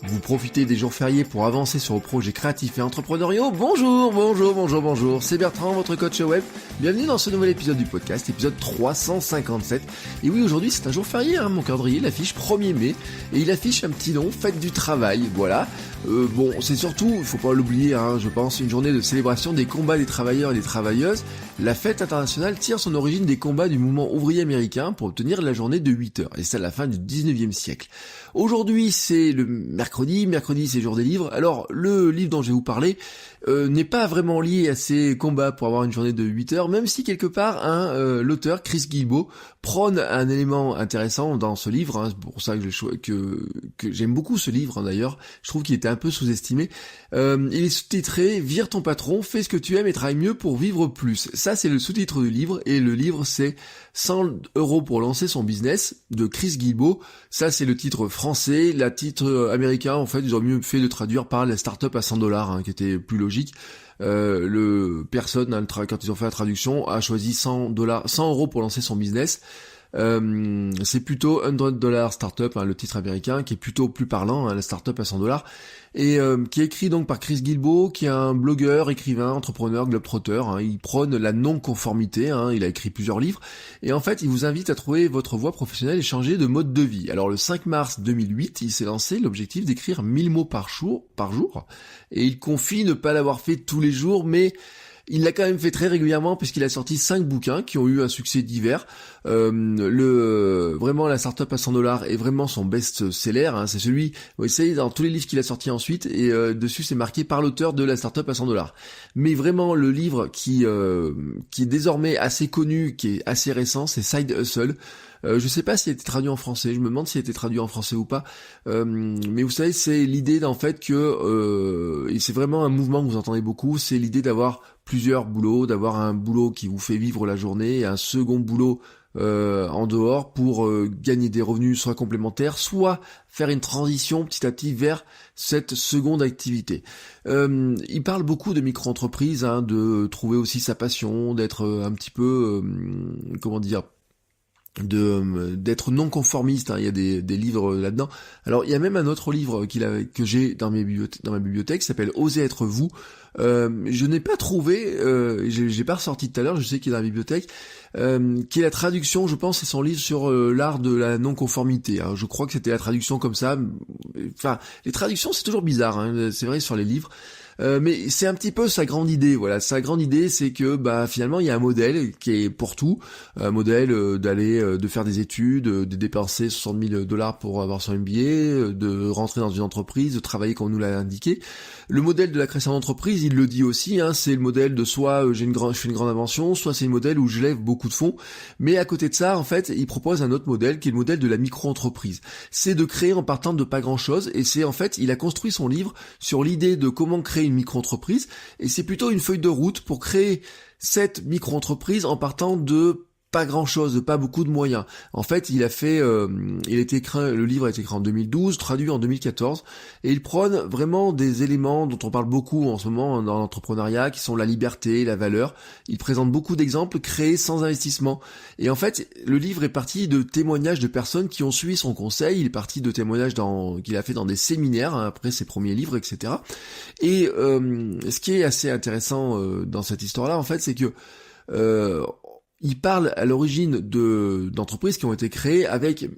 Vous profitez des jours fériés pour avancer sur vos projets créatifs et entrepreneuriaux. Bonjour, c'est Bertrand, votre coach web. Bienvenue dans ce nouvel épisode du podcast, épisode 357. Et oui, aujourd'hui c'est un jour férié, mon calendrier l'affiche 1er mai, et il affiche un petit nom, fête du travail, voilà. C'est surtout, il faut pas l'oublier, je pense, une journée de célébration des combats des travailleurs et des travailleuses. La fête internationale tire son origine des combats du mouvement ouvrier américain pour obtenir la journée de 8 heures, et c'est à la fin du 19e siècle. Aujourd'hui, c'est le mercredi c'est le jour des livres. Alors, le livre dont je vais vous parler n'est pas vraiment lié à ces combats pour avoir une journée de 8 heures, même si quelque part, l'auteur, Chris Guillebeau, prône un élément intéressant dans ce livre, c'est pour ça que j'aime beaucoup ce livre d'ailleurs, je trouve qu'il était un peu sous-estimé. Il est sous-titré « Vire ton patron, fais ce que tu aimes et travaille mieux pour vivre plus ». Ça, c'est le sous-titre du livre, et le livre, c'est 100 € pour lancer son business, de Chris Guillebeau. Ça, c'est le titre français. La titre américain, en fait, ils ont mieux fait de traduire par la start-up à 100 $, qui était plus logique. Quand ils ont fait la traduction, a choisi 100 € pour lancer son business. C'est plutôt $100 Startup, le titre américain, qui est plutôt plus parlant, la startup à 100 $, et qui est écrit donc par Chris Guillebeau, qui est un blogueur, écrivain, entrepreneur, globetrotter. Il prône la non-conformité, il a écrit plusieurs livres, et en fait il vous invite à trouver votre voie professionnelle et changer de mode de vie. Alors le 5 mars 2008, il s'est lancé l'objectif d'écrire 1000 mots par jour, et il confie ne pas l'avoir fait tous les jours, mais il l'a quand même fait très régulièrement, puisqu'il a sorti 5 bouquins qui ont eu un succès divers. Vraiment, la startup à 100 $ est vraiment son best-seller. C'est celui, vous savez, dans tous les livres qu'il a sortis ensuite, et dessus c'est marqué par l'auteur de la startup à 100 $. Mais vraiment, le livre qui est désormais assez connu, qui est assez récent, c'est Side Hustle. Je sais pas s'il a été traduit en français, je me demande s'il a été traduit en français ou pas, mais vous savez, c'est l'idée en fait que, et c'est vraiment un mouvement que vous entendez beaucoup, c'est l'idée d'avoir plusieurs boulots, d'avoir un boulot qui vous fait vivre la journée, et un second boulot en dehors pour gagner des revenus soit complémentaires, soit faire une transition petit à petit vers cette seconde activité. Il parle beaucoup de micro-entreprise, de trouver aussi sa passion, d'être un petit peu, d'être non conformiste. Il y a des livres là-dedans. Alors il y a même un autre livre que j'ai dans ma bibliothèque qui s'appelle Osez être vous. Je n'ai pas trouvé, j'ai pas ressorti tout à l'heure, je sais qu'il est dans la bibliothèque, qui est la traduction, je pense, c'est son livre sur l'art de la non-conformité. Je crois que c'était la traduction comme ça. Enfin, les traductions c'est toujours bizarre, c'est vrai sur les livres. Mais c'est un petit peu sa grande idée, voilà. Sa grande idée, c'est que finalement il y a un modèle qui est pour tout, un modèle de faire des études, de dépenser 60 000 $ pour avoir son MBA, de rentrer dans une entreprise, de travailler comme on nous l'a indiqué. Le modèle de la création d'entreprise, il le dit aussi, c'est le modèle de soit je fais une grande invention, soit c'est le modèle où je lève beaucoup de fonds. Mais à côté de ça, en fait, il propose un autre modèle qui est le modèle de la micro-entreprise. C'est de créer en partant de pas grand-chose, et c'est en fait, il a construit son livre sur l'idée de comment créer une micro-entreprise, et c'est plutôt une feuille de route pour créer cette micro-entreprise en partant de pas grand chose, de pas beaucoup de moyens. En fait, le livre a été écrit en 2012, traduit en 2014, et il prône vraiment des éléments dont on parle beaucoup en ce moment dans l'entrepreneuriat, qui sont la liberté, la valeur. Il présente beaucoup d'exemples créés sans investissement. Et en fait, le livre est parti de témoignages de personnes qui ont suivi son conseil. Il est parti de témoignages qu'il a fait dans des séminaires, après ses premiers livres, etc. Et ce qui est assez intéressant dans cette histoire-là, en fait, c'est que il parle à l'origine d'entreprises qui ont été créées avec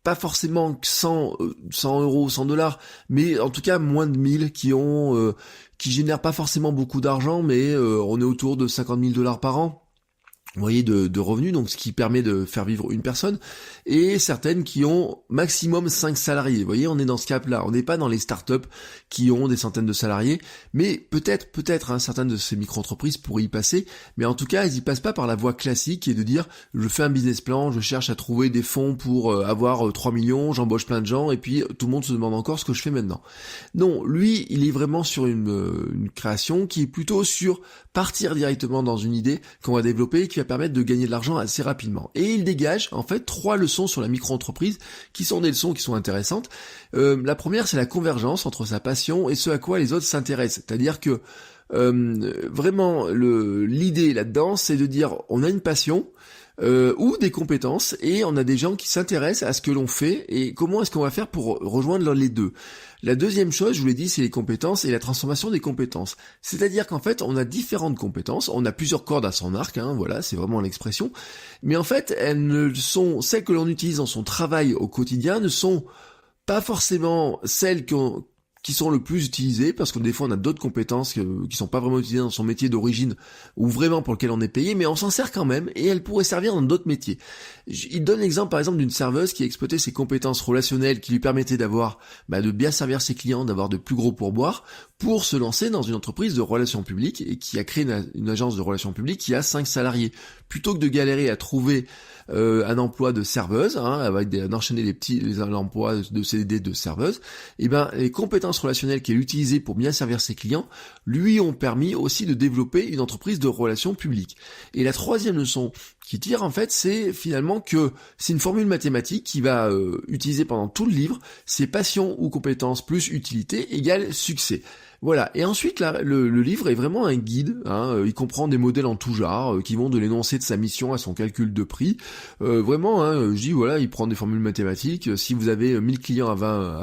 pas forcément 100 €, 100 $, mais en tout cas moins de 1000, qui génèrent pas forcément beaucoup d'argent, mais on est autour de 50 000 $ par an. Vous voyez, de revenus, donc ce qui permet de faire vivre une personne, et certaines qui ont maximum 5 salariés. Vous voyez, on est dans ce cap-là, on n'est pas dans les startups qui ont des centaines de salariés, mais peut-être, certaines de ces micro-entreprises pourraient y passer, mais en tout cas, elles y passent pas par la voie classique, qui est de dire, je fais un business plan, je cherche à trouver des fonds pour avoir 3 millions, j'embauche plein de gens, et puis tout le monde se demande encore ce que je fais maintenant. Non, lui, il est vraiment sur une création qui est plutôt sur partir directement dans une idée qu'on va développer, qui va permettre de gagner de l'argent assez rapidement. Et il dégage en fait 3 leçons sur la micro-entreprise qui sont des leçons qui sont intéressantes. La première, c'est la convergence entre sa passion et ce à quoi les autres s'intéressent. C'est-à-dire que vraiment l'idée là-dedans, c'est de dire on a une passion, ou des compétences, et on a des gens qui s'intéressent à ce que l'on fait et comment est-ce qu'on va faire pour rejoindre les deux. La deuxième chose, je vous l'ai dit, c'est les compétences et la transformation des compétences. C'est-à-dire qu'en fait, on a différentes compétences, on a plusieurs cordes à son arc, voilà, c'est vraiment l'expression, mais en fait, celles que l'on utilise dans son travail au quotidien ne sont pas forcément celles qui sont le plus utilisées, parce que des fois on a d'autres compétences qui sont pas vraiment utilisées dans son métier d'origine, ou vraiment pour lequel on est payé, mais on s'en sert quand même, et elles pourraient servir dans d'autres métiers. Il donne l'exemple par exemple d'une serveuse qui exploitait ses compétences relationnelles qui lui permettaient de bien servir ses clients, d'avoir de plus gros pourboires, pour se lancer dans une entreprise de relations publiques, et qui a créé une agence de relations publiques qui a 5 salariés. Plutôt que de galérer à trouver un emploi de serveuse, d'enchaîner les emplois de CDD de serveuse, les compétences relationnelles qu'elle utilisait pour bien servir ses clients lui ont permis aussi de développer une entreprise de relations publiques. Et la troisième leçon qui tire, en fait, c'est finalement que c'est une formule mathématique qui va utiliser pendant tout le livre, c'est passion ou compétence plus utilité égale succès. Voilà, et ensuite là, le livre est vraiment un guide, il comprend des modèles en tout genre, qui vont de l'énoncé de sa mission à son calcul de prix. Je dis voilà, il prend des formules mathématiques, si vous avez 1000 clients à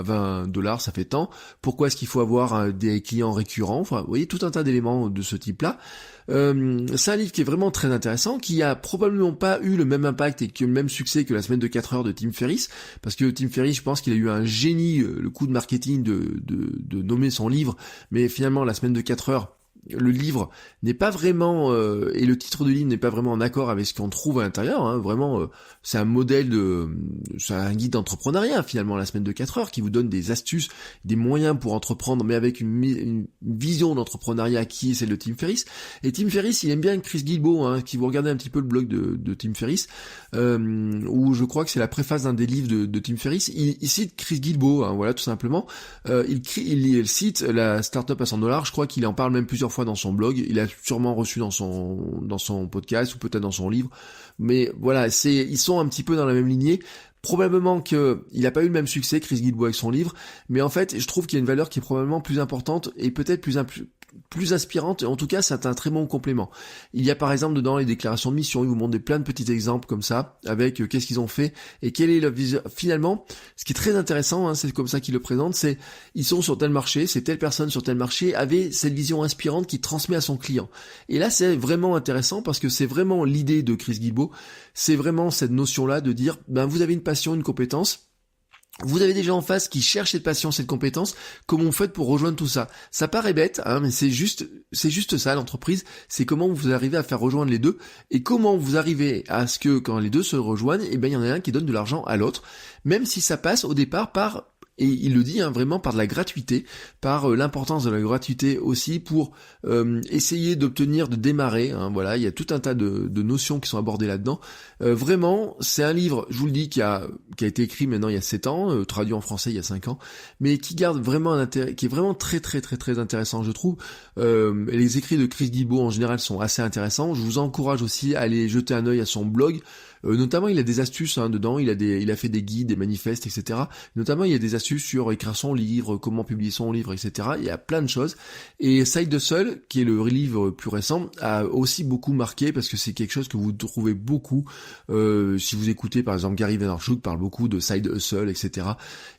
20 $, ça fait tant, pourquoi est-ce qu'il faut avoir des clients récurrents, enfin vous voyez, tout un tas d'éléments de ce type-là. C'est un livre qui est vraiment très intéressant, qui a probablement pas eu le même impact et le même succès que la semaine de 4 heures de Tim Ferriss, parce que Tim Ferriss, je pense qu'il a eu un génie, le coup de marketing de nommer son livre, mais finalement la semaine de 4 heures, le livre n'est pas vraiment et le titre du livre n'est pas vraiment en accord avec ce qu'on trouve à l'intérieur, vraiment c'est un modèle c'est un guide d'entrepreneuriat finalement, la semaine de 4 heures, qui vous donne des astuces, des moyens pour entreprendre, mais avec une vision d'entrepreneuriat qui est celle de Tim Ferriss. Et Tim Ferriss, il aime bien Chris Guillebeau, si vous regardez un petit peu le blog de Tim Ferriss, où je crois que c'est la préface d'un des livres de Tim Ferriss, il cite Chris Guillebeau, voilà, tout simplement. Il cite la startup à $100, je crois qu'il en parle même plusieurs fois dans son blog, il a sûrement reçu dans son podcast ou peut-être dans son livre, mais voilà, ils sont un petit peu dans la même lignée. Probablement qu'il n'a pas eu le même succès, Chris Guillebeau, avec son livre, mais en fait, je trouve qu'il y a une valeur qui est probablement plus importante et peut-être plus inspirante, et en tout cas, c'est un très bon complément. Il y a par exemple dedans les déclarations de mission, il vous montre plein de petits exemples comme ça, avec qu'est-ce qu'ils ont fait, et quelle est leur vision. Finalement, ce qui est très intéressant, c'est comme ça qu'il le présente, c'est, ils sont sur tel marché, c'est telle personne sur tel marché, avait cette vision inspirante qu'il transmet à son client. Et là, c'est vraiment intéressant, parce que c'est vraiment l'idée de Chris Guillebeau, c'est vraiment cette notion-là de dire, vous avez une passion, une compétence, vous avez des gens en face qui cherchent cette passion, cette compétence, comment vous faites pour rejoindre tout ça? Ça paraît bête, mais c'est juste ça, l'entreprise, c'est comment vous arrivez à faire rejoindre les deux, et comment vous arrivez à ce que, quand les deux se rejoignent, il y en a un qui donne de l'argent à l'autre, même si ça passe au départ par, et il le dit vraiment, par de la gratuité, par l'importance de la gratuité aussi pour essayer d'obtenir, de démarrer, voilà, il y a tout un tas de notions qui sont abordées là-dedans. Vraiment, c'est un livre, je vous le dis, qui a été écrit maintenant il y a 7 ans, traduit en français il y a 5 ans, mais qui garde vraiment un intérêt, qui est vraiment très très très très intéressant, je trouve. Les écrits de Chris Guillebeau en général sont assez intéressants. Je vous encourage aussi à aller jeter un œil à son blog. Notamment, il a des astuces dedans, il a fait des guides, des manifestes, etc. Notamment, il y a des astuces sur écrire son livre, comment publier son livre, etc. Il y a plein de choses. Et Side Hustle, qui est le livre plus récent, a aussi beaucoup marqué, parce que c'est quelque chose que vous trouvez beaucoup. Si vous écoutez, par exemple, Gary Vaynerchuk parle beaucoup de Side Hustle, etc.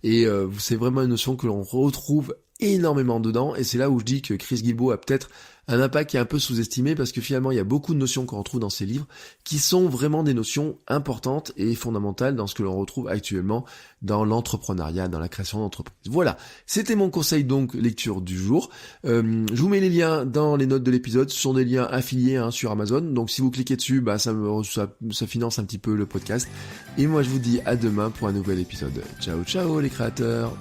Et c'est vraiment une notion que l'on retrouve énormément dedans, et c'est là où je dis que Chris Guillebeau a peut-être un impact qui est un peu sous-estimé, parce que finalement il y a beaucoup de notions qu'on retrouve dans ces livres qui sont vraiment des notions importantes et fondamentales dans ce que l'on retrouve actuellement dans l'entrepreneuriat, dans la création d'entreprise. Voilà, c'était mon conseil donc lecture du jour. Je vous mets les liens dans les notes de l'épisode, ce sont des liens affiliés sur Amazon, donc si vous cliquez dessus, ça finance un petit peu le podcast. Et moi je vous dis à demain pour un nouvel épisode. Ciao ciao les créateurs.